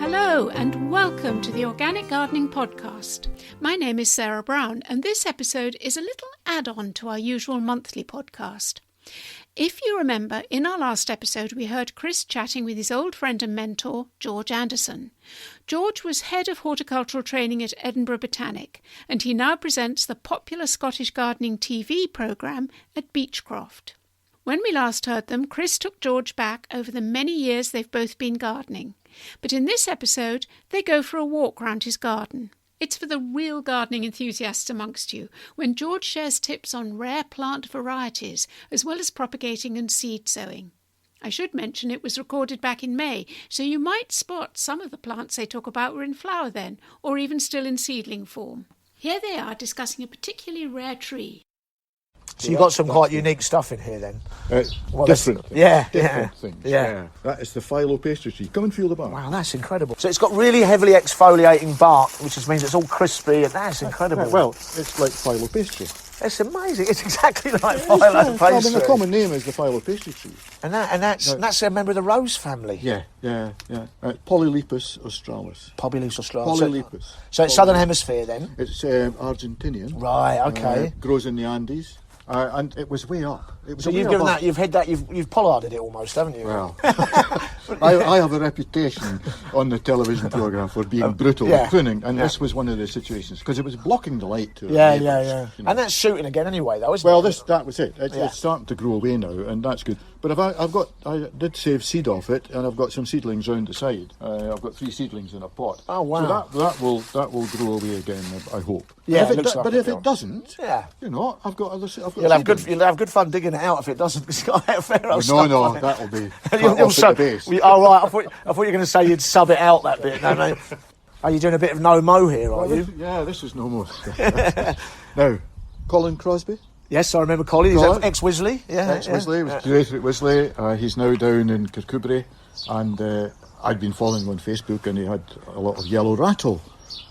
Hello and welcome to the Organic Gardening Podcast. My name is Sarah Brown and this episode is a little add-on to our usual monthly podcast. If you remember, in our last episode we heard Chris chatting with his old friend and mentor, George Anderson. George was head of horticultural training at Edinburgh Botanic and he now presents the popular Scottish gardening TV programme at Beechcroft. When we last heard them, Chris took George back over the many years they've both been gardening. But in this episode, they go for a walk round his garden. It's for the real gardening enthusiasts amongst you, when George shares tips on rare plant varieties, as well as propagating and seed sowing. I should mention it was recorded back in May, so you might spot some of the plants they talk about were in flower then, or even still in seedling form. Here they are discussing a particularly rare tree. So you've got some quite unique stuff in here then? Different things. Different things. Yeah. That is the phyllo tree. Come and feel the bark. Wow, that's incredible. So it's got really heavily exfoliating bark, which just means it's all crispy, and that's incredible. Well, it's like phyllo. It's amazing. It's exactly like phyllo pastry. The common name is the phyllo tree. And that's a member of the rose family. Yeah. Polylepis australis. Polylepis australis. Polylepis. So it's Southern Hemisphere then? It's Argentinian. Right, okay. Grows in the Andes. And it was way up. So you've given that, you've pollarded it almost, haven't you? Well, I have a reputation on the television programme for being brutal with pruning, and this was one of the situations, because it was blocking the light to our neighbours, you know. And that's shooting again anyway, though, isn't it? Well, that was it. It's starting to grow away now, and that's good. But I did save seed off it, and I've got some seedlings round the side. I've got 3 seedlings in a pot. Oh wow! So that will grow away again, I hope. Yeah, but if it doesn't, you know, I've got other. You'll have good fun digging it out if it doesn't. Because it's got a fair old stuff. No, that'll be. You'll off at the base. Oh right, I thought you were going to say you'd sub it out that bit. No. Are you doing a bit of no-mo here? Are you? This is no-mo. Now, Colin Crosby. Yes, I remember Colin. He's ex-Wisley. Yeah, ex-Wisley. He was curator at Wisley. He's now down in Kirkcudbright, and I'd been following him on Facebook, and he had a lot of yellow rattle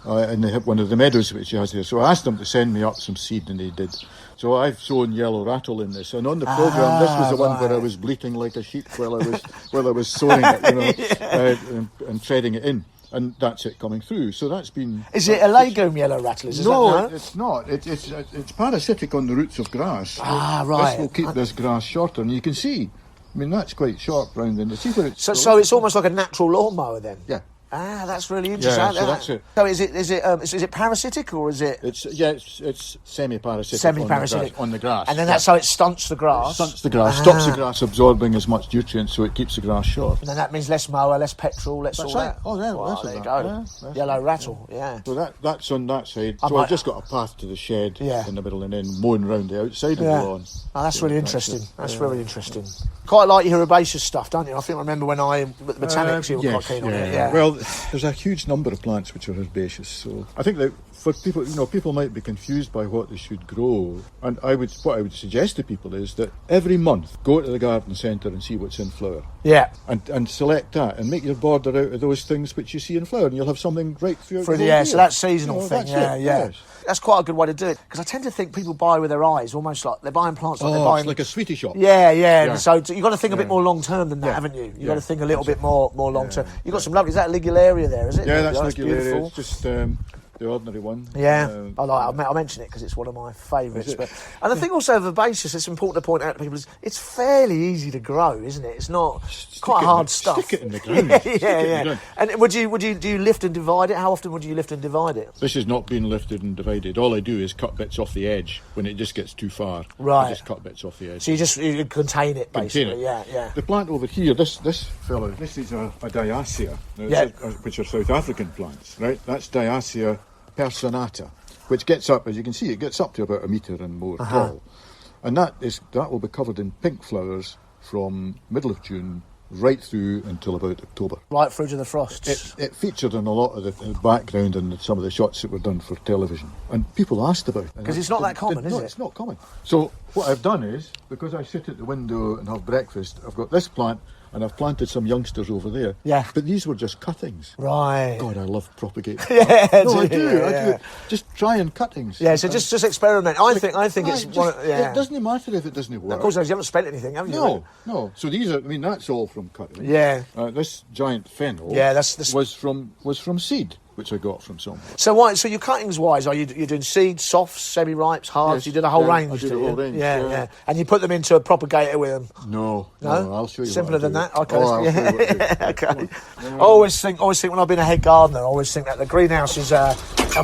in one of the meadows which he has there. So I asked him to send me up some seed, and he did. So I've sown yellow rattle in this, and on the programme, this was the one where I was bleating like a sheep while I was sowing it, and treading it in. And that's it coming through. So that's been. Is it a legume yellow rattle? No, it's not. It's parasitic on the roots of grass. Right. This will keep this grass shorter, and you can see. I mean, that's quite sharp round in the. See where it's. So it's almost like a natural lawnmower then. Yeah. That's really interesting. Yeah, so that's it. So is it parasitic or is it? It's semi-parasitic. Semi-parasitic on the grass. And then that's how it stunts the grass. Stops the grass absorbing as much nutrients, so it keeps the grass short. And then that means less mower, less petrol, less all that. Oh yeah, well, there you go. Yeah, yellow rattle. Yeah. So that's on that side. So I've just got a path to the shed in the middle, and then mowing round the outside of the lawn. Oh, that's really interesting. That's very interesting. Quite like your herbaceous stuff, don't you? I think I remember when I at the Botanics, you were quite keen on it. Yeah. Well, there's a huge number of plants which are herbaceous, so I think that for people, people might be confused by what they should grow, and what I would suggest to people is that every month go to the garden centre and see what's in flower. Yeah. And select that and make your border out of those things which you see in flower, and you'll have something right throughout the whole year. So that's seasonal thing. That's it. Yes. That's quite a good way to do it, because I tend to think people buy with their eyes, almost like they're buying plants like they're buying. It's like a sweetie shop. Yeah. So you've got to think a bit more long term than that, haven't you? You've got to think a little bit more long term. You've got some lovely. Is that Ligularia there? Is it? Yeah, that's Ligularia. It's just the ordinary one. Yeah, I mention it because it's one of my favourites. And the thing also of herbaceous, it's important to point out to people, is it's fairly easy to grow, isn't it? It's not quite hard stuff. Stick it in the ground. Yeah. And do you lift and divide it? How often would you lift and divide it? This has not been lifted and divided. All I do is cut bits off the edge when it just gets too far. Right. I just cut bits off the edge. So you contain it basically. Yeah. The plant over here, this fellow, this is a Diacia, which are South African plants, right? That's Diacia personata, which gets up, as you can see, it gets up to about 1 metre and more tall, and that will be covered in pink flowers from middle of June right through until about October. Right through to the frosts. It featured in a lot of the background and some of the shots that were done for television, and people asked about it. Because it's not that common, is it? No, it's not common. So what I've done is, because I sit at the window and have breakfast, I've got this plant and I've planted some youngsters over there. Yeah. But these were just cuttings. Right. God, I love propagating. Yeah, No, I do do. you? I Yeah. do. Just trying cuttings. Yeah, so just experiment. I think it's Right, one of, It doesn't matter if it doesn't work. Of course, you haven't spent anything, have you? No. So these are. I mean, that's all from cuttings. Yeah. This giant fennel. Yeah, that's was from seed, which I got from somewhere. So your cuttings wise, you're doing seeds, softs, semi-ripes, hards? Yes, you did a whole yeah, range, I did did a you? whole range, Yeah, yeah. And you put them into a propagator with them. No, I'll show you. Simpler what I than do. that. Okay. Oh, I'll show you what I do. Okay. I always think when I've been a head gardener, I always think that the greenhouses are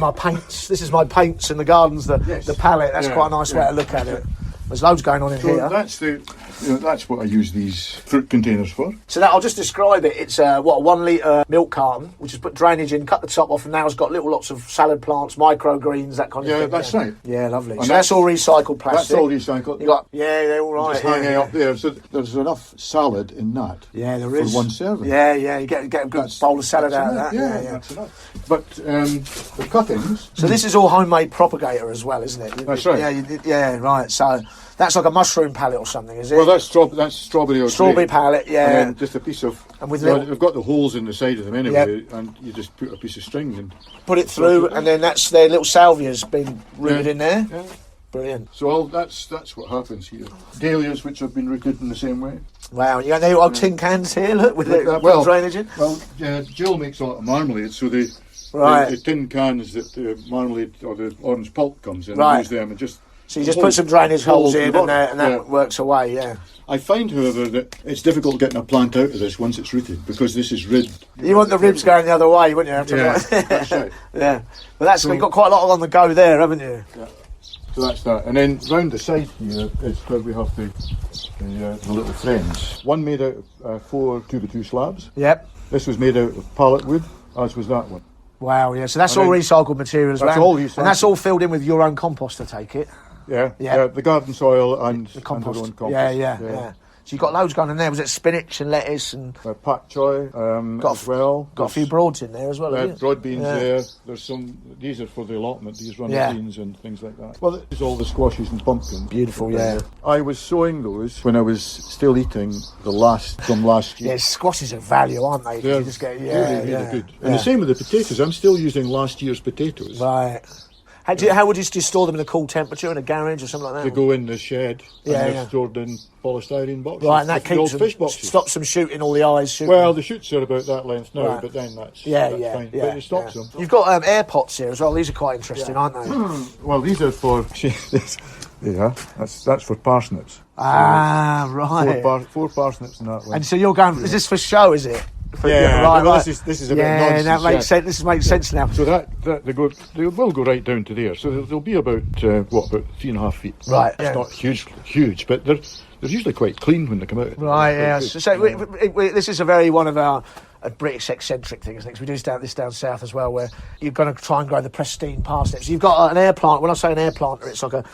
my paints. This is my paints in the gardens. The palette. That's quite a nice way to look at it. There's loads going on in So here. that's what I use these fruit containers for. So I'll just describe it. It's a 1 litre milk carton, which is put drainage in, cut the top off, and now it's got lots of salad plants, microgreens, that kind of thing. Yeah, that's right. Yeah, lovely. And So that's all recycled plastic. That's all recycled. They're all right. Just hanging up there. So there's enough salad in that. Yeah, there is. For one serving. Yeah, you get a good bowl of salad out of that. Yeah, that's enough. But the cuttings. So this is all homemade propagator as well, isn't it? That's right. Yeah, right. So that's like a mushroom palette or something, is it? Well, that's strawberry or Strawberry grape. palette, yeah. And then just a piece of. And with they've got the holes in the side of them anyway, and you just put a piece of string and put it through, and then that's their little salvia's been rooted in there. Yeah. Brilliant. So that's what happens here. Dahlias, which have been rooted in the same way. Wow, you got the old tin cans here, look, with the drainage in. Well, Jill makes a lot of marmalade, so the tin cans that the marmalade or the orange pulp comes in, I use them and just. So you just put some drainage holes in, and that Yeah. works away. Yeah. I find, however, that it's difficult getting a plant out of this once it's rooted because this is ribbed. You want the ribs going the other way, wouldn't you? That's right. Yeah. But you've got quite a lot on the go there, haven't you? Yeah. So that's that. And then round the side here is where we have the little frames. One made out of 4 2x2 slabs. Yep. This was made out of pallet wood, as was that one. Wow, yeah. So that's all recycled materials. That's all recycled. And that's all filled in with your own compost, I take it. Yeah. The garden soil and The compost. And our own compost. Yeah. So you've got loads going in there. Was it spinach and lettuce and Pak choy as well. got a few broads in there as well, haven't you? Broad beans there. There's some. These are for the allotment. These runner beans and things like that. Well, this is all the squashes and pumpkins. Beautiful, yeah. I was sowing those when I was still eating from last year. Yeah, squashes are value, aren't they? They're You just get, really good. And the same with the potatoes. I'm still using last year's potatoes. Right. How would you store them in a cool temperature in a garage or something like that? They go in the shed and they're stored in polystyrene boxes. Right, and that the old keeps fish them, boxes. stops them shooting all the eyes. Shooting. Well, the shoots are about that length now, Right. but then that's yeah. fine. But it stops them. You've got air pots here as well. These are quite interesting, aren't they? Well, these are for that's for parsnips. Ah, right. Four parsnips in that one. And so you're going. Is this for show? Is it? Right. Right. This is a bit nonsense. That makes sense. This makes sense now. So they will go right down to there. So they'll be about 3.5 feet. Right. It's not huge, but they're usually quite clean when they come out. Right. Yeah. So this is a very one of our British eccentric things. We do this down south as well, where you're going to try and grow the pristine parsnips. You've got an air plant. When I say an air planter, it's like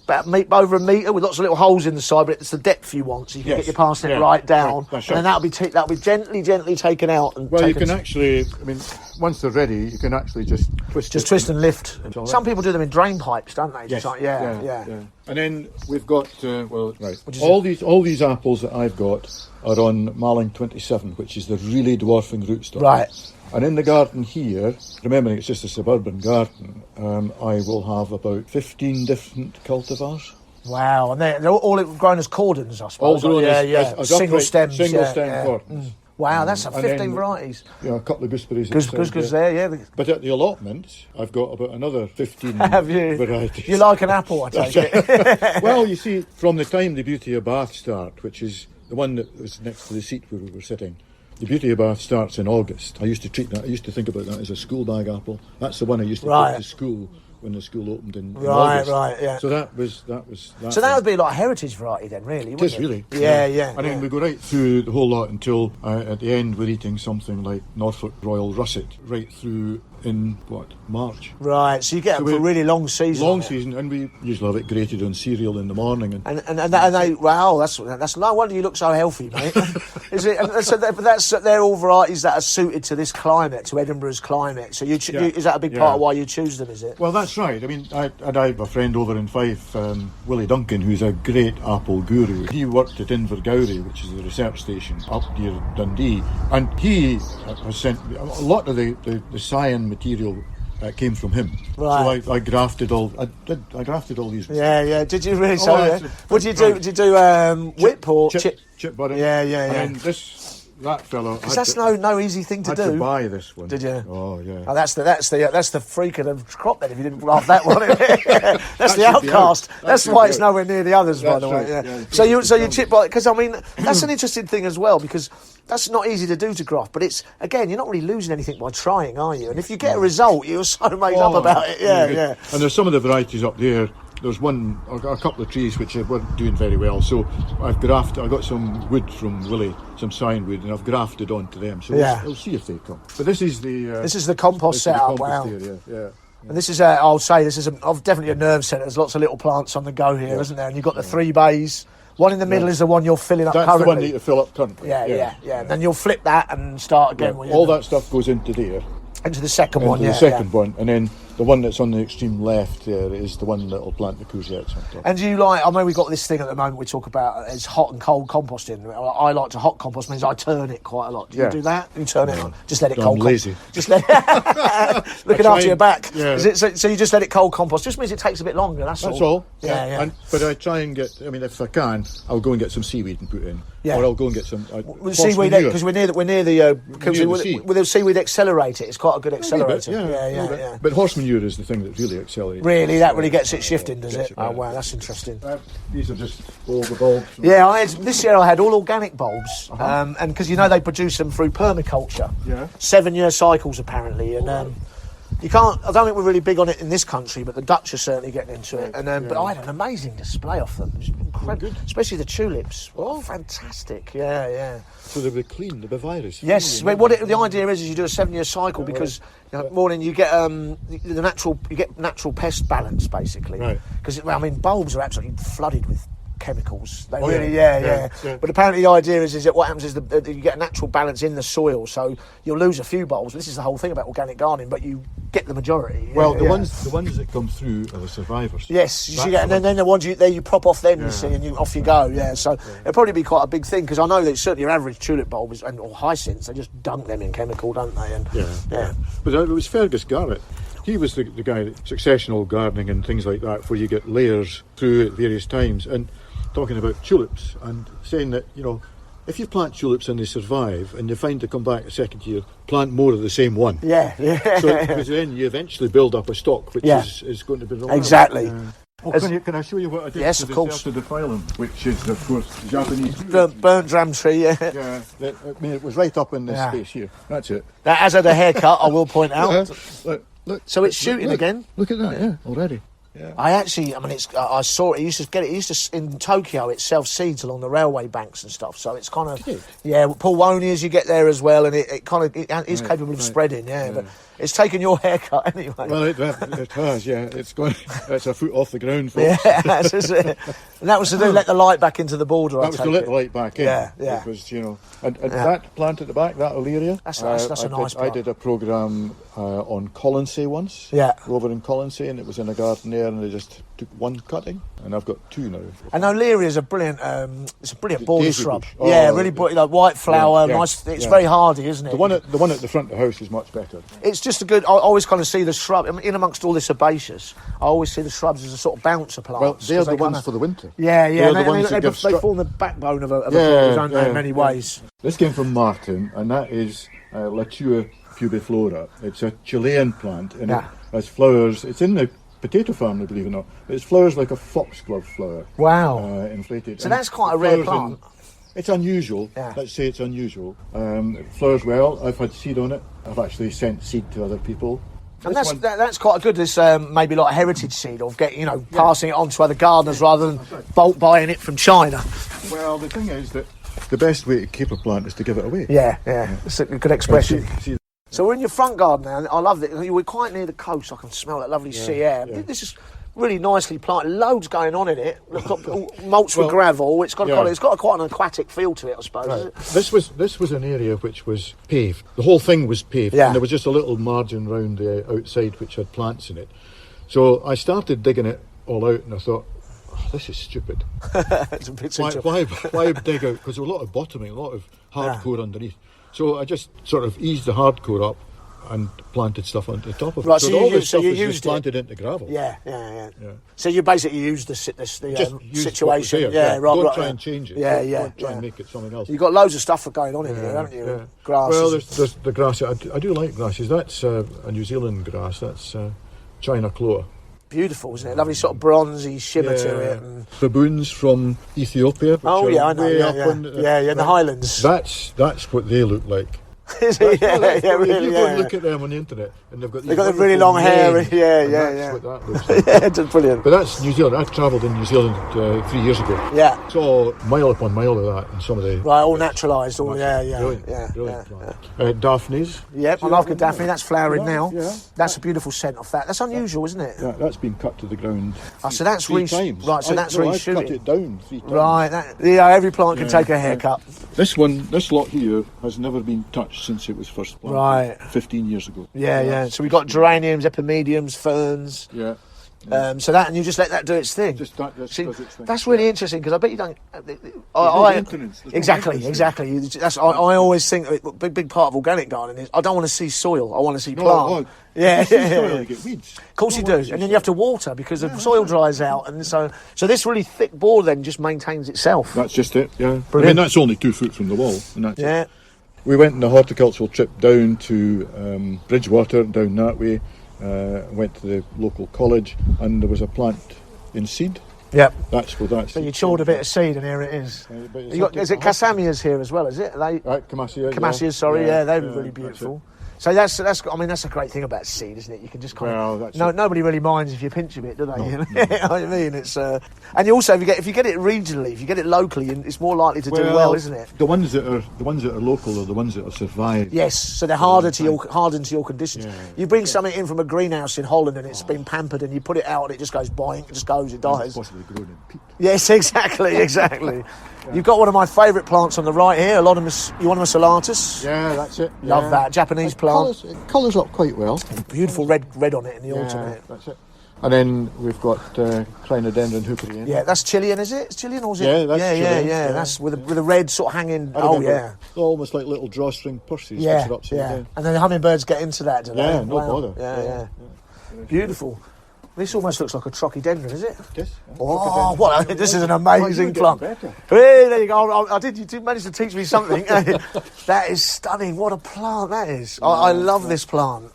about over a metre with lots of little holes in the side, but it's the depth you want, so you can get your parsnip right down, right. and then that'll be gently taken out. And you can actually, once they're ready, you can actually just twist and lift. Some people do them in drain pipes, don't they? Yes. Yeah. And then we've got all these apples that I've got are on Malling 27, which is the really dwarfing rootstock. Right. And in the garden here, remembering it's just a suburban garden, I will have about 15 different cultivars. Wow, and they're all grown as cordons, I suppose. All grown as single stems. Single stem cordons. Wow, that's 15 varieties. Yeah, a couple of gooseberries. Gooseberries there, yeah. But at the allotment, I've got about another 15 Have you? varieties. You like an apple, I take it. Well, you see, from the time the Beauty of Bath start, which is the one that was next to the seat where we were sitting, the Beauty of Bath starts in August. I used to think about that as a school bag apple. That's the one I used to take to school when the school opened in August. Right, yeah. So that was So that would be like a heritage variety then, really, wouldn't it is, really. Yeah. And then we go right through the whole lot until at the end we're eating something like Norfolk Royal Russet, right through in March. Right, so you get them for a really long season. Long season, and we usually have it grated on cereal in the morning. And they, wow, that's no wonder you look so healthy, mate. Is it? They're all varieties that are suited to this climate, to Edinburgh's climate. So is that a big part of why you choose them? Is it? Well, that's right. I mean, I have a friend over in Fife, Willie Duncan, who's a great apple guru. He worked at Invergowrie, which is the research station up near Dundee, and he has sent a lot of the cyan material came from him. Right. So I grafted all. I grafted all these. Yeah. Did you really? What did you do? Did you do whip or chip butter? Yeah. And then that fellow. Because that's no easy thing to do. I had to buy this one. Did you? Oh yeah. Oh, that's the freak of the crop then. If you didn't graft that one, that's the outcast. That's why it's nowhere near the others, by the way. Yeah. So you chip butter, because I mean that's an interesting thing as well, because that's not easy to do to graft, but it's, again, you're not really losing anything by trying, are you? And if you get a result, you're so made up about it. Yeah. And there's some of the varieties up there. There's a couple of trees which weren't doing very well, so I got some wood from Willie, some cyan wood, and I've grafted onto them. So we'll see if they come. But this is the compost setup. Wow. Yeah. And this is, I'll say, definitely a nerve centre. There's lots of little plants on the go here, isn't there? And you've got the 3 bays. One in the middle is the one you're filling up currently. That's the one that you fill up currently. Yeah. And then you'll flip that and start again. All that stuff goes into there. Into the second one, the second one, and then the one that's on the extreme left there is the one that'll plant the courgettes on top. And do you I know we've got this thing at the moment we talk about is hot and cold composting. I like to hot compost, means I turn it quite a lot. Do you do that? You turn it on. Just let it cold. I'm lazy. Just let it looking after your back. Yeah. So you just let it cold compost. Just means it takes a bit longer. That's all. Yeah. But I try and get. I mean, if I can, I'll go and get some seaweed and put in. Yeah. Or I'll go and get some seaweed, because we're near the seaweed accelerator. It's quite a good accelerator. Yeah. But horse manure is the thing that really accelerates. Really, that really gets it shifting, does it? Oh wow, that's interesting. These are just all the bulbs. Yeah, this year I had all organic bulbs, and because they produce them through permaculture. Yeah. 7-year cycles apparently, and. You can't. I don't think we're really big on it in this country, but the Dutch are certainly getting into it. And but I had an amazing display off them. It was incredible, especially the tulips. Oh, fantastic! Yeah. So they were clean, they were virus. Yes. I mean, the idea is you do a 7-year cycle because morning you get natural pest balance basically. Right. Because bulbs are absolutely flooded with chemicals. They But apparently the idea is that what happens is you get a natural balance in the soil, so you'll lose a few bulbs. This is the whole thing about organic gardening, but you get the majority. Well, the ones that come through are the survivors. Yes, and then the ones you prop off them, you see, and off you go. Yeah, so it'll probably be quite a big thing, because I know that certainly your average tulip bulb or hyacinths, they just dunk them in chemical, don't they? And But it was Fergus Garrett. He was the guy that successional gardening and things like that, where you get layers through at various times, and talking about tulips and saying that, if you plant tulips and they survive and you find to come back a second year, plant more of the same one. Yeah. So because then you eventually build up a stock which is going to be reliable. Exactly. Can I show you what I did? Yes, of course. To the phylum, which is of course Japanese. Burnt dram tree. Yeah. It was right up in this space here. That's it. That has had a haircut, I will point out. Look, so it's shooting again. Look at that. Already. Yeah. I saw it. It used to in Tokyo itself seeds along the railway banks and stuff. So it's kind of Pulwoni as you get there as well, and it is capable of spreading. But it's taken your haircut anyway. Well, it has. Yeah, it's a foot off the ground. And that was to let the light back into the border. That was to let the light back in. Yeah. Because and that plant at the back, that Olearia. That's a nice plant. I did a programme on Colonsay once. Yeah. Over in Colonsay, and it was in a garden there, and they just took one cutting, and I've got 2 now. And Olearia is a brilliant, it's a brilliant border shrub. Really, white flower, nice. It's very hardy, isn't it? The one at the front of the house is much better. It's just a good. I always kind of see the shrub in amongst all this herbaceous. I always see the shrubs as a sort of bouncer plant. Well, they're the ones for the winter. Yeah. They form the backbone of a plant, don't they, in many ways. This came from Martin, and that is Latua pubiflora. It's a Chilean plant, and it has flowers. It's in the potato family, believe it or not. It's flowers like a foxglove flower. Wow. Inflated. So that's quite a rare plant. It's unusual. Yeah. Let's say it's unusual. It flowers well. I've had seed on it. I've actually sent seed to other people. And that's quite good. This maybe like a heritage seed of passing it on to other gardeners rather than bulk buying it from China. Well, the thing is that the best way to keep a plant is to give it away. Yeah. It's a good expression. So we're in your front garden now, and I love it. We're quite near the coast. I can smell that lovely sea air. Yeah. This is really nicely planted. Loads going on in it. It's got mulch with gravel. It's got quite an aquatic feel to it, I suppose. Right. This was an area which was paved. The whole thing was paved, and there was just a little margin round the outside which had plants in it. So I started digging it all out, and I thought, this is stupid. It's a bit why dig out? Because there was a lot of bottoming, a lot of hardcore underneath. So I just sort of eased the hardcore up and planted stuff on the top of it. Right, so you all used- this stuff you was used just it. planted into gravel. Yeah. So you basically used the Just use situation. what was there. Yeah, right. Don't right, try yeah. and change it. Yeah, Don't try and make it something else. You've got loads of stuff going on in here, haven't you? Yeah. Grasses. Well, there's the grass. I do like grasses. That's a New Zealand grass. That's China clover. Beautiful, isn't it? Lovely sort of bronzy shimmer to it. And... Baboons from Ethiopia. Which I know. way Yeah, up in the Highlands. That's what they look like. Is it? Yeah, really. You go and look at them on the internet, and they've got the really long hair. manes, Yeah. That's what that looks like. Yeah, it's brilliant. But that's New Zealand. I travelled in New Zealand 3 years ago. Yeah. Saw mile upon mile of that in some of the... Right, all naturalised. All Brilliant. Daphnes. Yep, I love a daphne. That's flowering Yeah, now. yeah. That's a beautiful scent off that. That's unusual, isn't it? Yeah, that's been cut to the ground. So that's three times. Right, so that's I've reshooting. cut it down 3 times. Right, every plant can take a haircut. This lot here has never been touched since it was first planted. Right. 15 years ago. Yeah. So we've got geraniums, epimediums, ferns. Yeah. So that, and you just let that do its thing. Just that does its thing. That's really interesting because I bet you don't. Maintenance. There's no Exactly. That's I always think a big part of organic gardening is I don't want to see soil. I want to see plant. You get weeds. Of course you do, and then you have to water because the soil dries out, and so this really thick board then just maintains itself. That's just it. Yeah. Brilliant. I mean, that's only 2 foot from the wall, and that's it. We went on a horticultural trip down to Bridgewater, down that way. Went to the local college, and there was a plant in seed. Yep. That's. So you chawed a bit of seed, and here it is. Is it Cassamias here as well? Is it? Right, Camasias. Camasias, sorry. Yeah, they're really beautiful. So that's a great thing about seed, isn't it? You can just nobody really minds if you pinch a bit, do they? No, You know what I mean? It's and you also if you get it regionally, if you get it locally, it's more likely to do well, isn't it? The ones that are local are the ones that have survived. Yes, so they're hardened to your conditions. You bring something in from a greenhouse in Holland and it's been pampered, and you put it out and it just goes boing, it dies. Possibly grown in peat. Yes, exactly. You've got one of my favourite plants on the right here, Euonymus alatus. Yeah, that's it. Love that Japanese plant. It colours up quite well. Beautiful red on it in the autumn. That's it. And then we've got Crinodendron hooperiana. Yeah, that's Chilean, is it? It's Chilean, or is it? Yeah, that's Chilean. Yeah. That's with a red sort of hanging. Oh yeah. They're almost like little drawstring purses. Yeah. Down. And then the hummingbirds get into that, do they? Yeah, no bother. Yeah. Beautiful. This almost looks like a trochidendron, is it? Yes. Oh, what! This is an amazing plant. Better. Hey, there you go. I did. You did manage to teach me something. That is stunning. What a plant that is. I love this plant.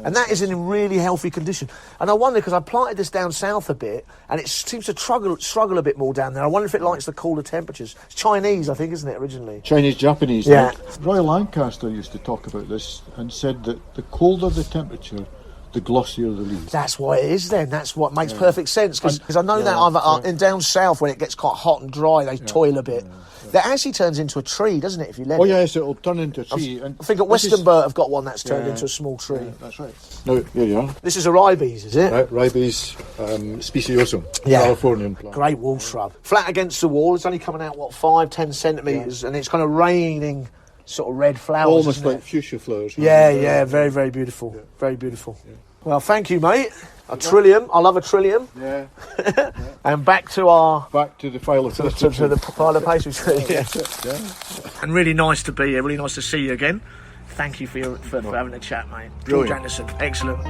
And that is in really healthy condition. And I wonder, because I planted this down south a bit, and it seems to struggle a bit more down there. I wonder if it likes the cooler temperatures. It's Chinese, I think, isn't it, originally? Chinese, Japanese. Yeah. Roy Lancaster used to talk about this and said that the colder the temperature, the glossier the leaves. That's what it is then. That's what makes perfect sense. Because I know that in down south, when it gets quite hot and dry, they toil a bit. That actually turns into a tree, doesn't it, if you let it? Oh, yes, it'll turn into a tree. I think at Westernburt have got one that's turned into a small tree. Yeah, that's right. Now, here you are. This is a ribes, is it? Right, ribes speciosum, Californian plant. Great wall shrub. Flat against the wall. It's only coming out, 5-10 centimetres, and it's kind of raining sort of red flowers. Almost like fuchsia flowers. Yeah, very, very beautiful. Yeah. Very beautiful. Yeah. Well, thank you, mate. A trillium. I love a trillium. Yeah. And back to the file of pastry. To the pile of pastry tree. Yeah. And really nice to be here. Really nice to see you again. Thank you for having a chat, mate. George Anderson. Excellent.